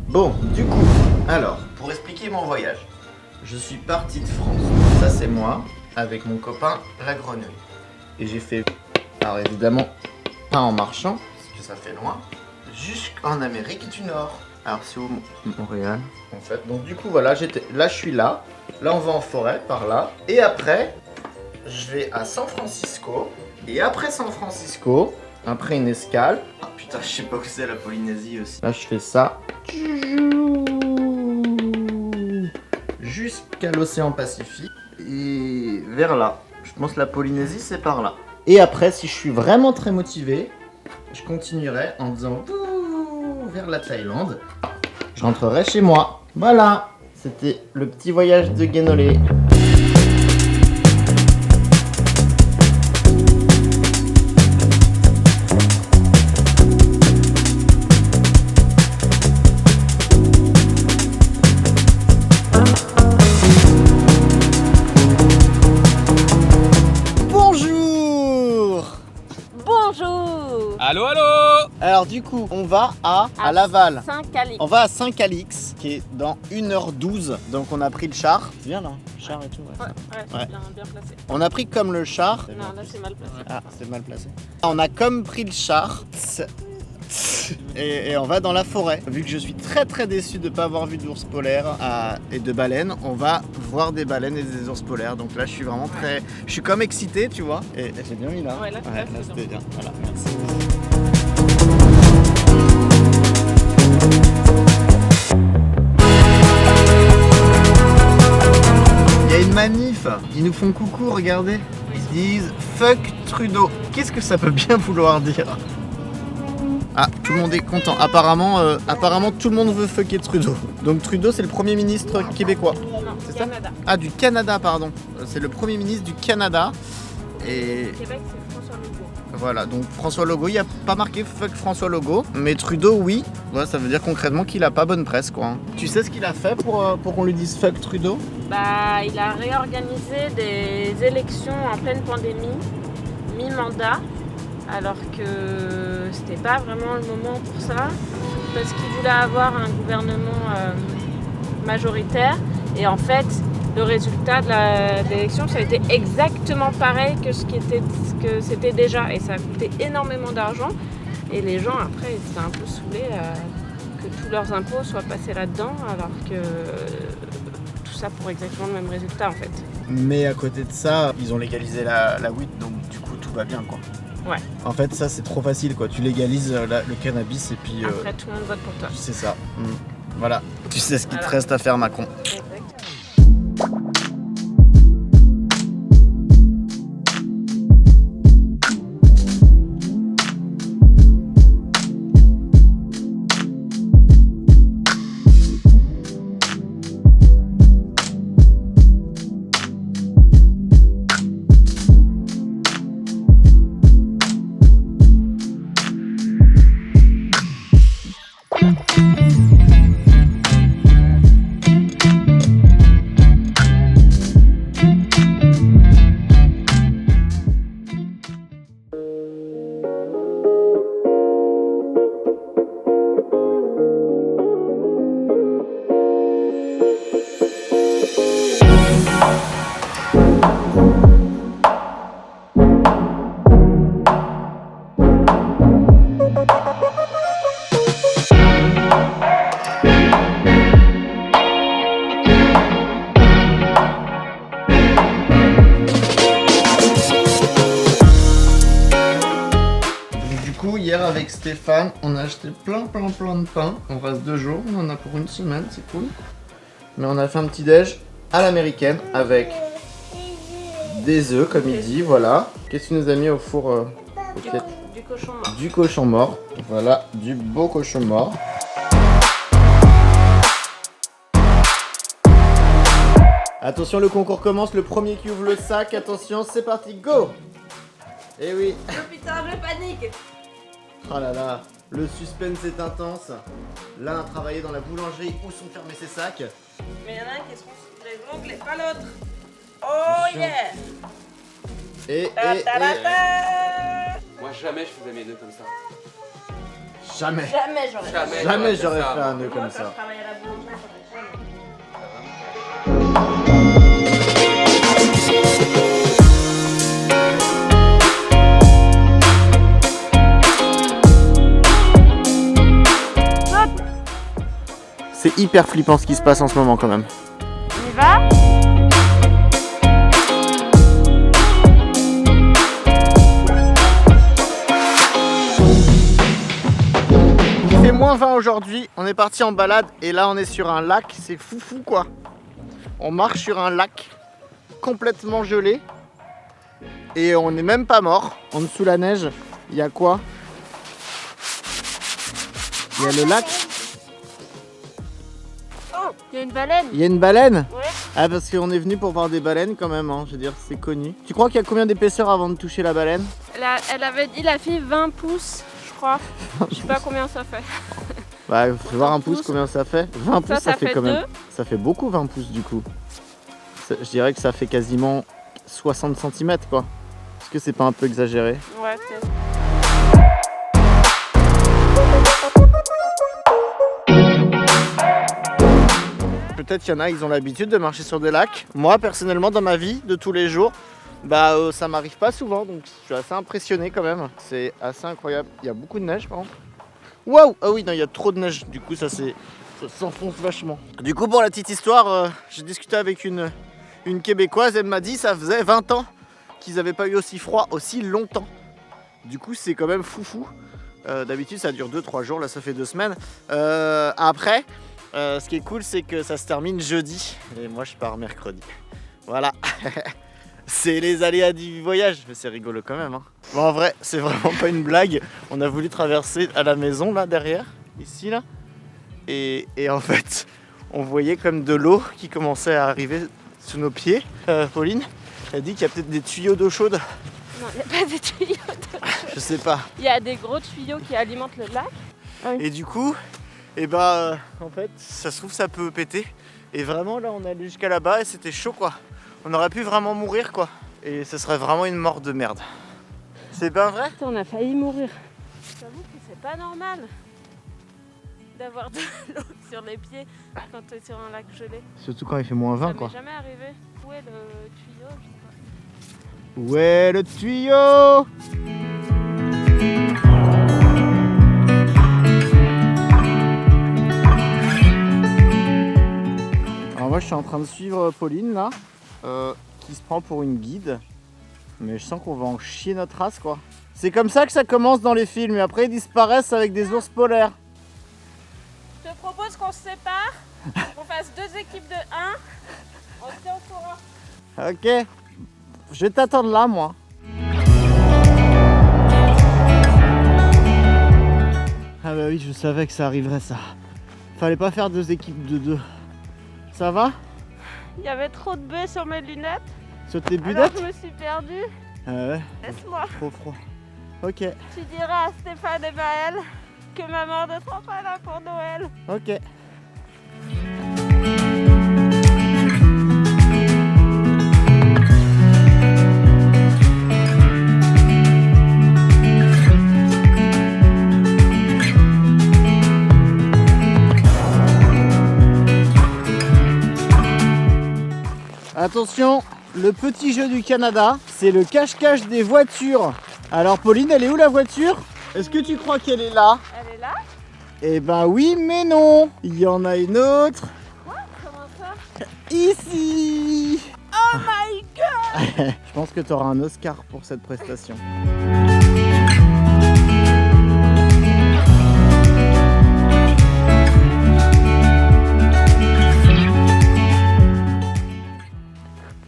Bon, du coup, alors, pour expliquer mon voyage, je suis parti de France. Ça, c'est moi, avec mon copain, la grenouille. Et j'ai fait, alors évidemment, pas en marchant, parce que ça fait loin, jusqu'en Amérique du Nord. Alors, c'est où Montréal, en fait. Donc, du coup, voilà, là, je suis là. Là, on va en forêt, par là. Et après, je vais à San Francisco. Et après San Francisco, après une escale. Ah putain, je sais pas où c'est la Polynésie aussi. Là, je fais ça. Jusqu'à l'océan Pacifique. Et vers là. Je pense que la Polynésie, c'est par là. Et après, si je suis vraiment très motivé, je continuerai en faisant vers la Thaïlande. Je rentrerai chez moi. Voilà. C'était le petit voyage de Guénolé. Allô, allô. Alors du coup, on va à Laval. Saint-Calix. On va à Saint-Calix, qui est dans 1h12. Donc on a pris le char. C'est bien là, char et tout. Ouais, c'est bien placé. On a pris comme le char. Non, là c'est mal placé. Ah, c'est mal placé. On a comme pris le char. Et on va dans la forêt. Vu que je suis très déçu de ne pas avoir vu d'ours polaires et de baleines, on va voir des baleines et des ours polaires. Donc là, je suis vraiment je suis comme excité, tu vois. Et j'ai bien mis là. Ouais, là c'était bien. Voilà, merci. Il y a une manif. Ils nous font coucou, regardez. Ils disent fuck Trudeau. Qu'est-ce que ça peut bien vouloir dire ? Ah, tout le monde est content. Apparemment, tout le monde veut fucker Trudeau. Donc Trudeau, c'est le Premier ministre québécois. Non, c'est ça ? Canada. Ah, du Canada, pardon. C'est le Premier ministre du Canada. Et Québec, c'est François Legault. voilà, donc François Legault, il n'y a pas marqué fuck François Legault. Mais Trudeau, oui. Ouais, ça veut dire concrètement qu'il a pas bonne presse, quoi. Tu sais ce qu'il a fait pour qu'on lui dise fuck Trudeau ? Bah, il a réorganisé des élections en pleine pandémie, mi-mandat, alors que c'était pas vraiment le moment pour ça, parce qu'il voulait avoir un gouvernement majoritaire. Et en fait, le résultat de l'élection, ça a été exactement pareil que ce que c'était déjà. Et ça a coûté énormément d'argent. Et les gens, après, ils étaient un peu saoulés que tous leurs impôts soient passés là-dedans, alors que tout ça pour exactement le même résultat, en fait. Mais à côté de ça, ils ont légalisé la weed, donc du coup, tout va bien, quoi. Ouais. En fait, ça, c'est trop facile, quoi. Tu légalises le cannabis et puis... Après, tout le monde vote pour toi. C'est ça. Voilà. Tu sais ce qu'il te Voilà. reste à faire, Macron. Exactement. Hier avec Stéphane, on a acheté plein de pain. On reste 2 jours, on en a pour une semaine, c'est cool. Mais on a fait un petit déj à l'américaine avec des œufs, comme il dit, voilà. Qu'est-ce que tu nous as mis au four Du cochon mort. Du cochon mort, voilà, du beau cochon mort. Attention, le concours commence, le premier qui ouvre le sac, attention, c'est parti, go! Eh oui. Oh putain, je panique. Oh là là, le suspense est intense. L'un a travaillé dans la boulangerie où sont fermés ses sacs. Mais il y en a un qui se les ongles et pas l'autre. Oh Attention. yeah. Et Ta ta ta ta. Moi, jamais je faisais mes nœuds comme ça. Jamais. Jamais J'aurais fait un nœud comme ça. C'est hyper flippant ce qui se passe en ce moment quand même. On y va? Il fait moins 20 aujourd'hui, on est parti en balade et là on est sur un lac, c'est foufou quoi. On marche sur un lac complètement gelé et on n'est même pas mort. En dessous la neige, il y a quoi? Il y a le lac. Oh, il y a une baleine. Il y a une baleine? Ouais. Ah parce qu'on est venu pour voir des baleines quand même, hein. Je veux dire c'est connu. Tu crois qu'il y a combien d'épaisseur avant de toucher la baleine? Elle avait dit la fille 20 pouces, je crois. Je sais pas combien ça fait. Bah faut voir un pouce combien ça fait. 20 pouces ça fait quand même. 2. Ça fait beaucoup 20 pouces du coup. Je dirais que ça fait quasiment 60 cm quoi. Est-ce que c'est pas un peu exagéré? Ouais, c'est... Peut-être qu'il y en a, ils ont l'habitude de marcher sur des lacs. Moi personnellement dans ma vie de tous les jours, bah ça m'arrive pas souvent donc je suis assez impressionné quand même. C'est assez incroyable. Il y a beaucoup de neige par contre. Waouh! Ah oui non il y a trop de neige du coup ça s'enfonce vachement. Du coup pour la petite histoire, j'ai discuté avec une québécoise, elle m'a dit ça faisait 20 ans qu'ils n'avaient pas eu aussi froid aussi longtemps. Du coup c'est quand même foufou. D'habitude ça dure 2-3 jours, là ça fait 2 semaines. Après, ce qui est cool c'est que ça se termine jeudi et moi je pars mercredi. Voilà. C'est les aléas du voyage, mais c'est rigolo quand même. Hein. Bon, en vrai, c'est vraiment pas une blague. On a voulu traverser à la maison là derrière, ici là. Et en fait, on voyait comme de l'eau qui commençait à arriver sous nos pieds. Pauline, elle dit qu'il y a peut-être des tuyaux d'eau chaude. Non, il n'y a pas de tuyaux d'eau chaude. Je sais pas. Il y a des gros tuyaux qui alimentent le lac. Et du coup, en fait, ça se trouve ça peut péter. Et vraiment là, on est allé jusqu'à là-bas et c'était chaud quoi. On aurait pu vraiment mourir quoi. Et ce serait vraiment une mort de merde. C'est pas vrai? On a failli mourir. J'avoue que c'est pas normal d'avoir de l'eau sur les pieds quand tu es sur un lac gelé. Surtout quand il fait moins 20 Ça quoi. m'est jamais arrivé. Où est le tuyau? Je sais pas. Où est le tuyau? Alors moi je suis en train de suivre Pauline là, qui se prend pour une guide. Mais je sens qu'on va en chier notre race quoi. C'est comme ça que ça commence dans les films et après ils disparaissent avec des ours polaires. Je te propose qu'on se sépare, qu'on fasse 2 équipes de 1. On se tient au courant. Ok, je vais t'attendre là moi. Ah bah oui, je savais que ça arriverait ça. Fallait pas faire 2 équipes de 2. Ça va? Il y avait trop de baies sur mes lunettes. Sur tes Alors bunettes? je me suis perdue. Ah ouais. Laisse-moi. Trop froid. Ok, Tu diras à Stéphane et Maël que maman ne sera pas là pour Noël. ok. Attention, le petit jeu du Canada, c'est le cache-cache des voitures. Alors Pauline, elle est où la voiture? Est-ce que tu crois qu'elle est là? Elle est là? Eh ben oui, mais non. Il y en a une autre. Quoi? Comment ça? Ici. Oh my god! Je pense que tu auras un Oscar pour cette prestation.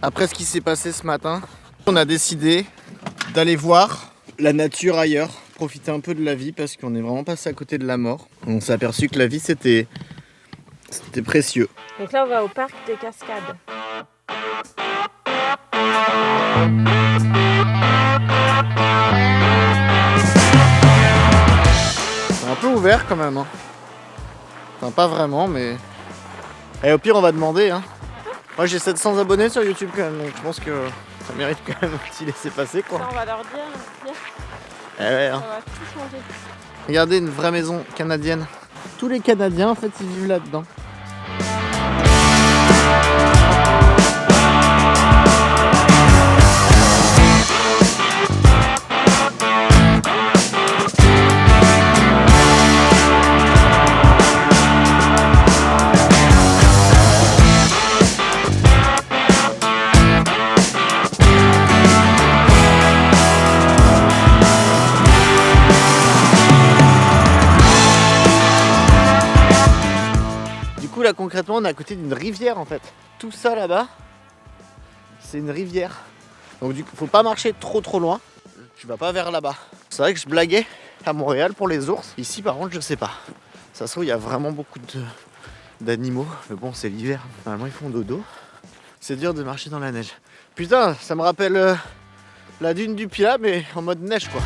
Après ce qui s'est passé ce matin, on a décidé d'aller voir la nature ailleurs, profiter un peu de la vie parce qu'on est vraiment passé à côté de la mort. On s'est aperçu que la vie c'était précieux. Donc là on va au parc des Cascades. C'est un peu ouvert quand même. Hein. Enfin pas vraiment mais... Et au pire on va demander. Hein. Moi j'ai 700 abonnés sur YouTube quand même donc je pense que ça mérite quand même un petit laisser passer quoi. Ça on va leur dire. Eh ouais, hein. Ça va tout changer. Regardez, une vraie maison canadienne. Tous les Canadiens, en fait, ils vivent là-dedans. Là concrètement on est à côté d'une rivière en fait. Tout ça là-bas c'est une rivière. Donc du coup faut pas marcher trop loin. Tu vas pas vers là-bas. C'est vrai que je blaguais à Montréal pour les ours. Ici par contre je sais pas. Ça se trouve il y a vraiment beaucoup d'animaux. Mais bon c'est l'hiver. Normalement ils font dodo. C'est dur de marcher dans la neige. Putain ça me rappelle la dune du Pilat mais en mode neige quoi.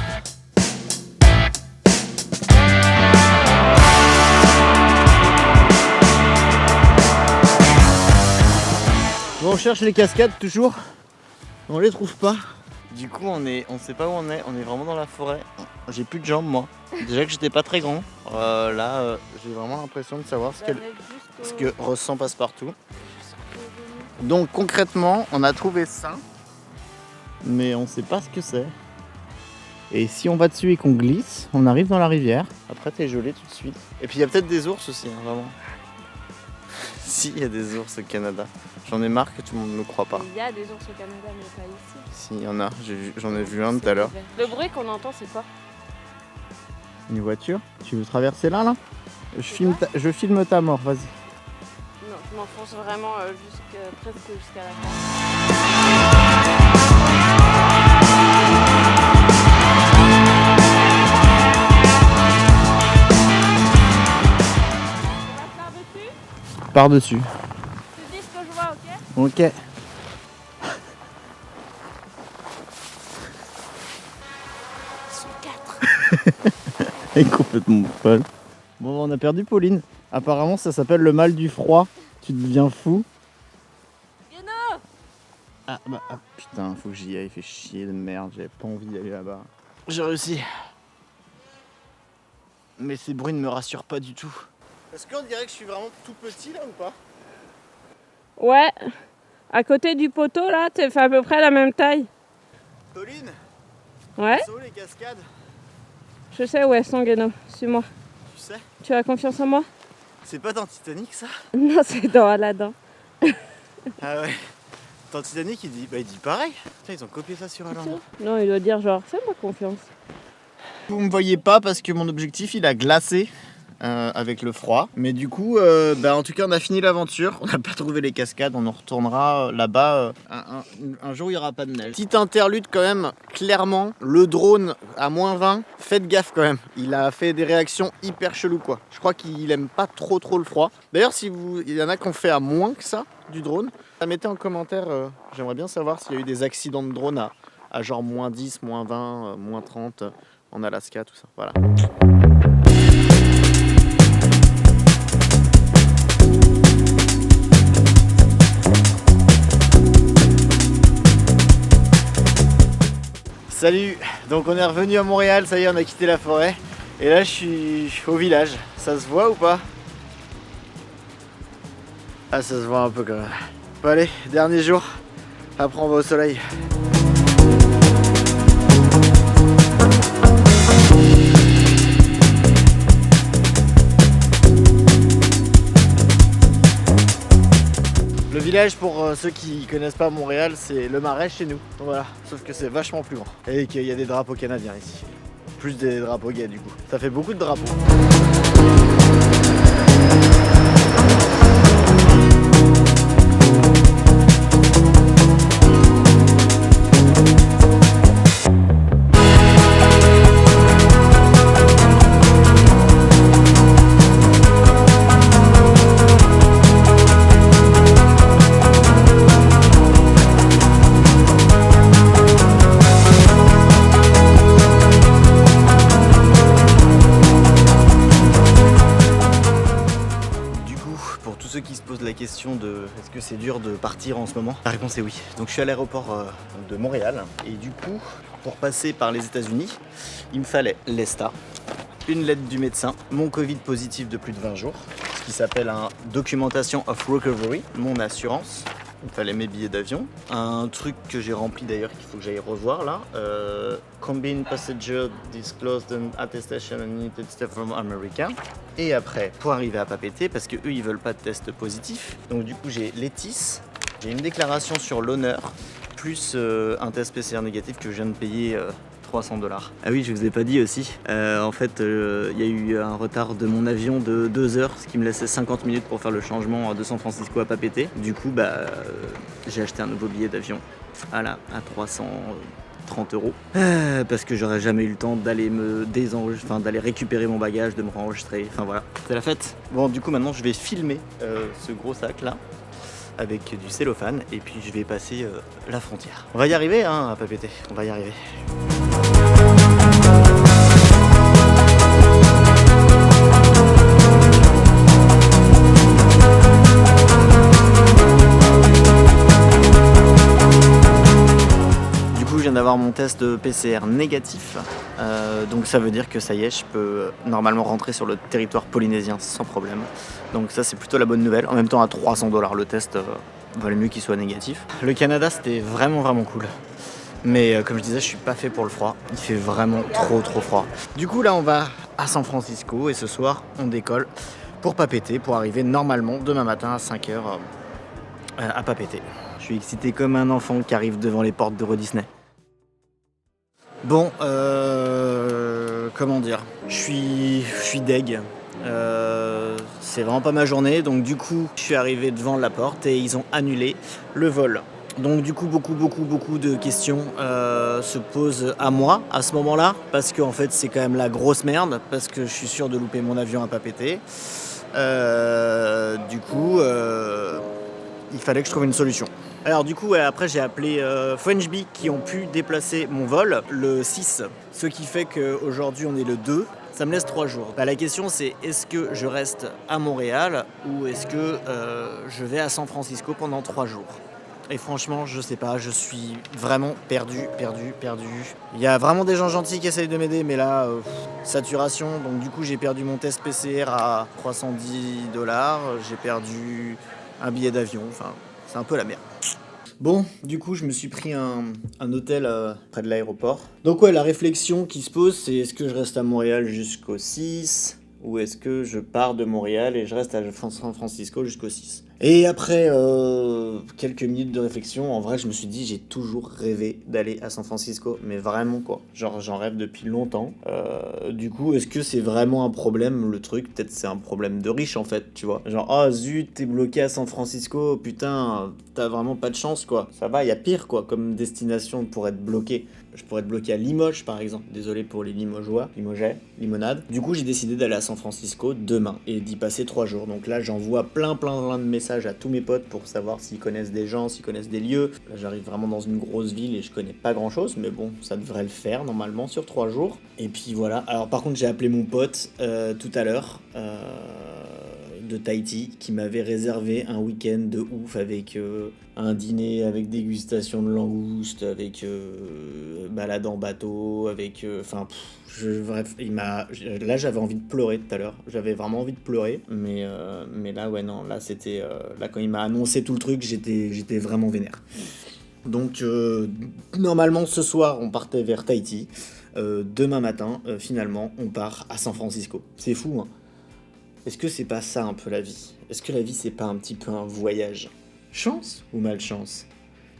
Bon, on cherche les cascades toujours, on les trouve pas. Du coup on sait pas où on est vraiment dans la forêt. J'ai plus de jambes moi. Déjà que j'étais pas très grand. Là j'ai vraiment l'impression de savoir ce que ressent Passepartout. Donc concrètement on a trouvé ça, mais on sait pas ce que c'est. Et si on va dessus et qu'on glisse, on arrive dans la rivière. Après t'es gelé tout de suite. Et puis il y a peut-être des ours aussi, hein, vraiment. Si, il y a des ours au Canada. J'en ai marre que tout le monde ne me croit pas. Il y a des ours au Canada, mais pas ici. Si, il y en a. J'en ai vu un tout à l'heure. Le bruit qu'on entend, c'est quoi? Une voiture? Tu veux traverser là je filme ta mort, vas-y. Non, je m'enfonce vraiment presque jusqu'à la fin. Par-dessus. Tu dis ce que je vois, ok? Ok. Elle est complètement folle. Bon, on a perdu Pauline. Apparemment, ça s'appelle le mal du froid. Tu deviens fou. Guéno! Ah putain, faut que j'y aille. Il fait chier de merde. J'avais pas envie d'aller là-bas. J'ai réussi. Mais ces bruits ne me rassurent pas du tout. Est-ce qu'on dirait que je suis vraiment tout petit là ou pas? Ouais. À côté du poteau là, tu fais à peu près la même taille. Pauline? Ouais? Sont où les cascades? Je sais où elles sont, Guéno. Suis-moi. Tu sais? Tu as confiance en moi? C'est pas dans Titanic ça? Non, c'est dans Aladdin. Ah ouais. Dans Titanic il dit pareil. Putain, ils ont copié ça sur Aladdin. Non, il doit dire genre, fais-moi confiance. Vous me voyez pas parce que mon objectif il a glacé avec le froid. Mais du coup, en tout cas on a fini l'aventure. On n'a pas trouvé les cascades, on en retournera là-bas un jour où il n'y aura pas de neige. Petite interlude quand même, clairement, le drone à -20, faites gaffe quand même. Il a fait des réactions hyper cheloues quoi. Je crois qu'il aime pas trop le froid. D'ailleurs il y en a qui ont fait à moins que ça du drone. Mettez en commentaire, j'aimerais bien savoir s'il y a eu des accidents de drone à genre -10, -20, -30 en Alaska, tout ça. Voilà. Salut, donc on est revenu à Montréal, ça y est on a quitté la forêt. Et là je suis au village, ça se voit ou pas? Ah ça se voit un peu quand même. Bon allez, dernier jour, après on va au soleil. Le village, pour ceux qui connaissent pas Montréal, c'est le Marais chez nous. Voilà, sauf que c'est vachement plus grand. Et qu'il y a des drapeaux canadiens ici. Plus des drapeaux gays du coup. Ça fait beaucoup de drapeaux. Qui se posent la question de est-ce que c'est dur de partir en ce moment? La réponse est oui. Donc je suis à l'aéroport de Montréal et du coup pour passer par les États-Unis il me fallait l'ESTA une lettre du médecin, mon Covid positif de plus de 20 jours, ce qui s'appelle un Documentation of Recovery, mon assurance. Il fallait mes billets d'avion. Un truc que j'ai rempli d'ailleurs qu'il faut que j'aille revoir là. Combined Passenger Disclosed Attestation and United States from America. Et après, pour arriver à pas péter, parce que eux ils veulent pas de test positif. Donc du coup j'ai l'ETIS, j'ai une déclaration sur l'honneur, plus un test PCR négatif que je viens de payer 300 $. Ah oui, je vous ai pas dit aussi. En fait, il y a eu un retard de mon avion de 2 heures, ce qui me laissait 50 minutes pour faire le changement de San Francisco à Papeete. Du coup, j'ai acheté un nouveau billet d'avion. Voilà, à 330 €. Parce que j'aurais jamais eu le temps d'aller d'aller récupérer mon bagage, de me renregistrer. Enfin voilà, c'est la fête. Bon, du coup, maintenant, je vais filmer ce gros sac là, avec du cellophane, et puis je vais passer la frontière. On va y arriver, hein, à Papeete. On va y arriver. Du coup, je viens d'avoir mon test PCR négatif, donc ça veut dire que ça y est, je peux normalement rentrer sur le territoire polynésien sans problème. Donc ça, c'est plutôt la bonne nouvelle. En même temps, à 300 $, le test valait mieux qu'il soit négatif. Le Canada, c'était vraiment cool. Mais comme je disais, je suis pas fait pour le froid. Il fait vraiment trop froid. Du coup, là, on va à San Francisco et ce soir, on décolle pour Papeete, pour arriver normalement demain matin à 5 h à Papeete. Je suis excité comme un enfant qui arrive devant les portes d'Euro Disney. Bon, comment dire, je suis deg. C'est vraiment pas ma journée, donc du coup, je suis arrivé devant la porte et ils ont annulé le vol. Donc du coup, beaucoup de questions se posent à moi à ce moment-là, parce qu'en fait, c'est quand même la grosse merde, parce que je suis sûr de louper mon avion à Papeete. Du coup, il fallait que je trouve une solution. Alors du coup, après j'ai appelé Frenchbee qui ont pu déplacer mon vol le 6, ce qui fait qu'aujourd'hui on est le 2. Ça me laisse 3 jours. La question c'est, est-ce que je reste à Montréal ou est-ce que je vais à San Francisco pendant 3 jours ? Et franchement, je sais pas, je suis vraiment perdu. Il y a vraiment des gens gentils qui essayent de m'aider, mais là, saturation. Donc du coup, j'ai perdu mon test PCR à 310 $. J'ai perdu un billet d'avion. Enfin, c'est un peu la merde. Bon, du coup, je me suis pris un hôtel près de l'aéroport. Donc ouais, la réflexion qui se pose, c'est est-ce que je reste à Montréal jusqu'au 6 ou est-ce que je pars de Montréal et je reste à San Francisco jusqu'au 6 ? Et après quelques minutes de réflexion, en vrai, je me suis dit, j'ai toujours rêvé d'aller à San Francisco, mais vraiment quoi. Genre, j'en rêve depuis longtemps. Du coup, est-ce que c'est vraiment un problème, le truc ? Peut-être c'est un problème de riche en fait, tu vois. Genre, oh zut, t'es bloqué à San Francisco, putain, t'as vraiment pas de chance quoi. Ça va, y a pire quoi, comme destination pour être bloqué. Je pourrais être bloqué à Limoges par exemple. Désolé pour les Limogeois, limonade. Du coup, j'ai décidé d'aller à San Francisco demain et d'y passer 3 jours. Donc là, j'envoie plein de messages à tous mes potes pour savoir s'ils connaissent des gens, s'ils connaissent des lieux. Là, j'arrive vraiment dans une grosse ville et je connais pas grand chose, mais bon, ça devrait le faire normalement sur 3 jours. Et puis voilà. Alors par contre, j'ai appelé mon pote tout à l'heure de Tahiti qui m'avait réservé un week-end de ouf avec un dîner avec dégustation de langoustes, avec balade en bateau, avec bref, là j'avais envie de pleurer tout à l'heure. J'avais vraiment envie de pleurer, mais là ouais non, là c'était là quand il m'a annoncé tout le truc, j'étais vraiment vénère. Donc normalement ce soir on partait vers Tahiti. Demain matin finalement on part à San Francisco. C'est fou hein. Est-ce que c'est pas ça un peu la vie ? Est-ce que la vie c'est pas un petit peu un voyage ? Chance ou malchance ?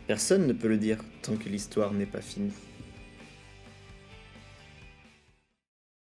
Personne ne peut le dire tant que l'histoire n'est pas finie.